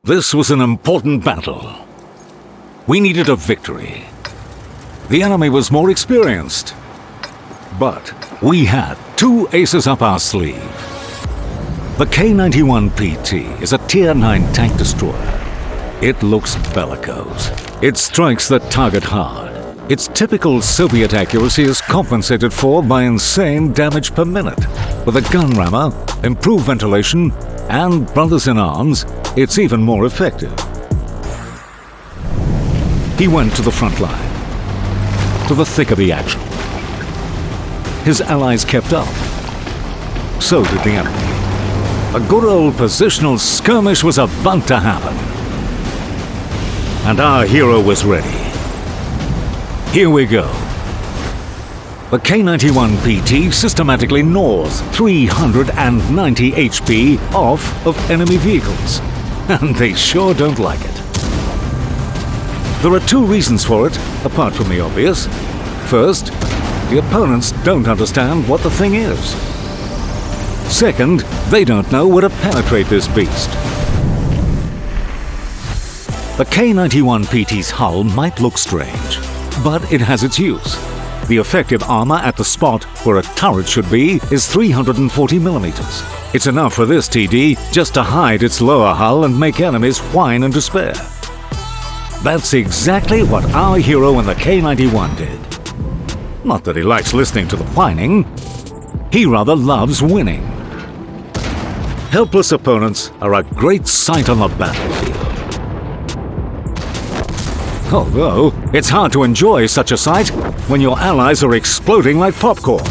This was an important battle. We needed a victory. The enemy was more experienced, but we had two aces up our sleeve. The K-91-PT is a Tier 9 tank destroyer. It looks bellicose. It strikes the target hard. Its typical Soviet accuracy is compensated for by insane damage per minute. With a gun rammer, improved ventilation, and brothers in arms, it's even more effective. He went to the front line, to the thick of the action. His allies kept up. So did the enemy. A good old positional skirmish was about to happen. And our hero was ready. Here we go. The K-91-PT systematically gnaws 390 HP off of enemy vehicles. And they sure don't like it. There are two reasons for it, apart from the obvious. First, the opponents don't understand what the thing is. Second, they don't know where to penetrate this beast. The K-91-PT's hull might look strange, but it has its use. The effective armor at the spot where a turret should be is 340 millimeters. It's enough for this TD just to hide its lower hull and make enemies whine in despair. That's exactly what our hero in the K-91 did. Not that he likes listening to the whining. He rather loves winning. Helpless opponents are a great sight on the battlefield. Although, it's hard to enjoy such a sight when your allies are exploding like popcorn.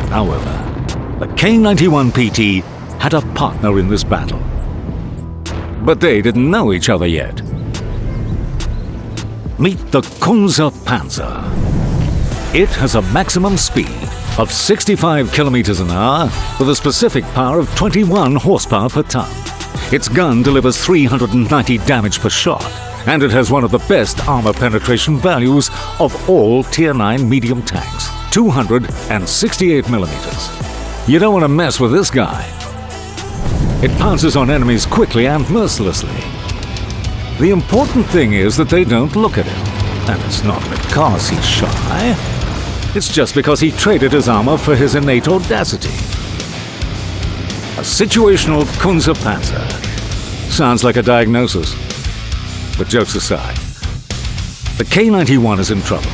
However, the K-91-PT had a partner in this battle. But they didn't know each other yet. Meet the Kunze Panzer. It has a maximum speed of 65 kilometers an hour with a specific power of 21 horsepower per ton. Its gun delivers 390 damage per shot, and it has one of the best armor penetration values of all Tier 9 medium tanks, 268 millimeters. You don't want to mess with this guy. It pounces on enemies quickly and mercilessly. The important thing is that they don't look at him, and it's not because he's shy. It's just because he traded his armor for his innate audacity. A situational Kunze Panzer. Sounds like a diagnosis. But jokes aside, the K-91 is in trouble.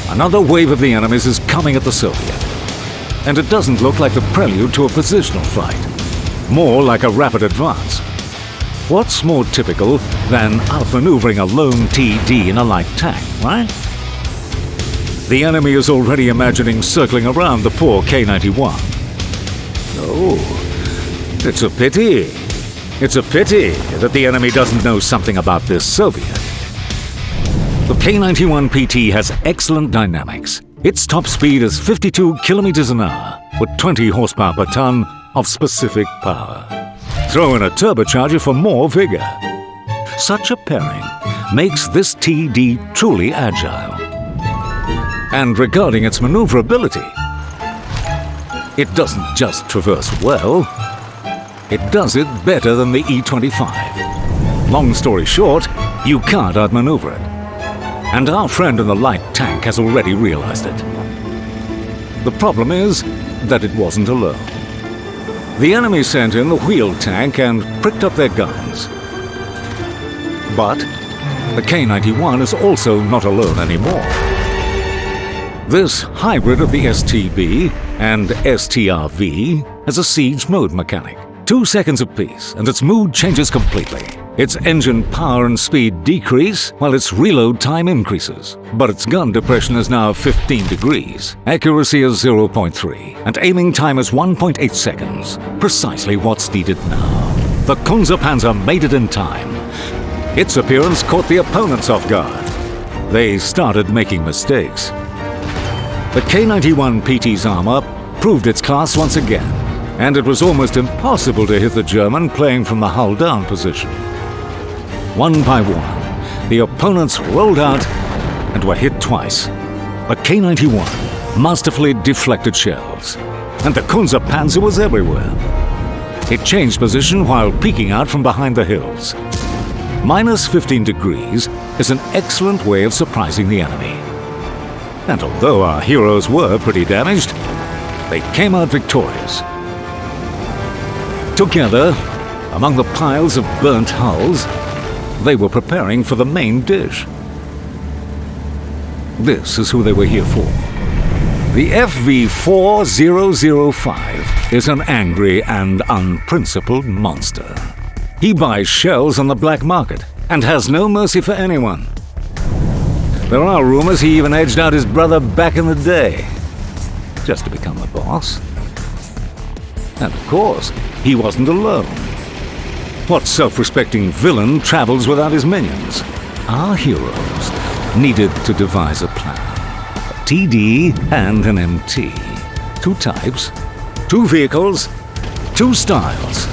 Another wave of the enemies is coming at the Soviet. And it doesn't look like the prelude to a positional fight. More like a rapid advance. What's more typical than outmaneuvering a lone TD in a light tank, right? The enemy is already imagining circling around the poor K-91. Oh, it's a pity. It's a pity that the enemy doesn't know something about this Soviet. The K-91-PT has excellent dynamics. Its top speed is 52 kilometers an hour, with 20 horsepower per ton of specific power. Throw in a turbocharger for more vigor. Such a pairing makes this TD truly agile. And regarding its maneuverability, it doesn't just traverse well, it does it better than the E-25. Long story short, you can't outmaneuver it. And our friend in the light tank has already realized it. The problem is that it wasn't alone. The enemy sent in the wheeled tank and pricked up their guns. But the K-91 is also not alone anymore. This hybrid of the STB and STRV has a siege mode mechanic. 2 seconds apiece, and its mood changes completely. Its engine power and speed decrease, while its reload time increases. But its gun depression is now 15 degrees, accuracy is 0.3, and aiming time is 1.8 seconds. Precisely what's needed now. The Kunze Panzer made it in time. Its appearance caught the opponents off guard. They started making mistakes. The K-91-PT's armor proved its class once again, and it was almost impossible to hit the German playing from the hull-down position. One by one, the opponents rolled out and were hit twice. The K-91 masterfully deflected shells, and the Kunze Panzer was everywhere. It changed position while peeking out from behind the hills. Minus 15 degrees is an excellent way of surprising the enemy. And although our heroes were pretty damaged, they came out victorious. Together, among the piles of burnt hulls, they were preparing for the main dish. This is who they were here for. The FV4005 is an angry and unprincipled monster. He buys shells on the black market and has no mercy for anyone. There are rumors he even edged out his brother back in the day, just to become the boss. And of course, he wasn't alone. What self-respecting villain travels without his minions? Our heroes needed to devise a plan. A TD and an MT. Two types, two vehicles, two styles.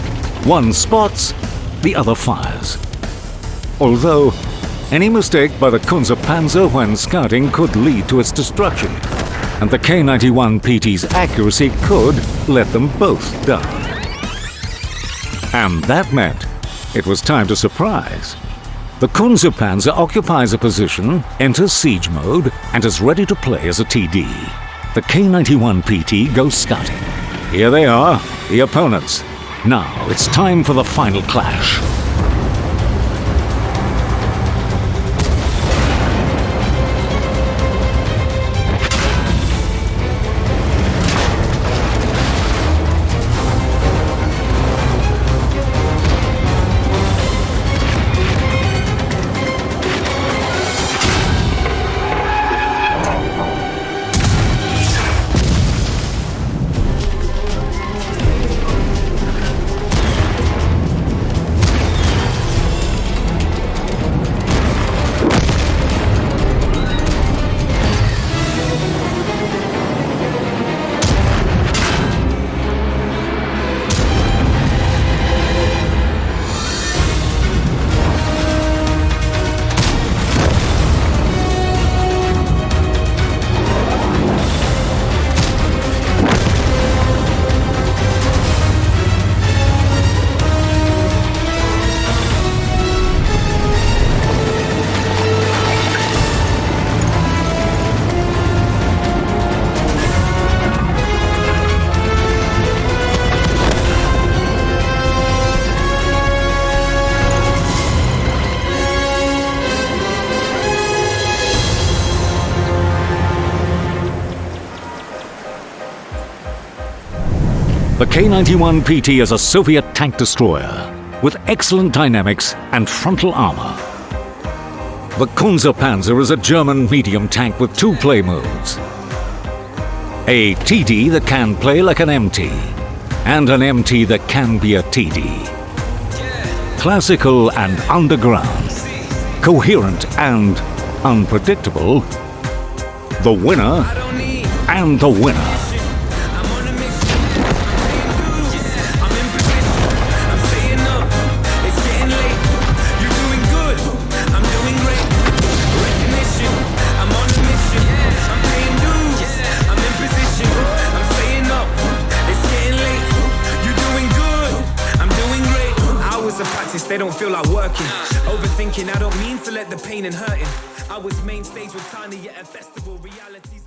One spots, the other fires. Although, any mistake by the Kunze Panzer when scouting could lead to its destruction, and the K-91-PT's accuracy could let them both down. And that meant it was time to surprise. The Kunze Panzer occupies a position, enters siege mode, and is ready to play as a TD. The K-91-PT goes scouting. Here they are, the opponents. Now it's time for the final clash. The K-91-PT is a Soviet tank destroyer with excellent dynamics and frontal armor. The Kunze Panzer is a German medium tank with two play modes. A TD that can play like an MT, and an MT that can be a TD. Classical and underground, coherent and unpredictable, the winner and the winner. They don't feel like working. Overthinking, I don't mean to let the pain and hurting. I was main stage with Tiny at a festival, realities.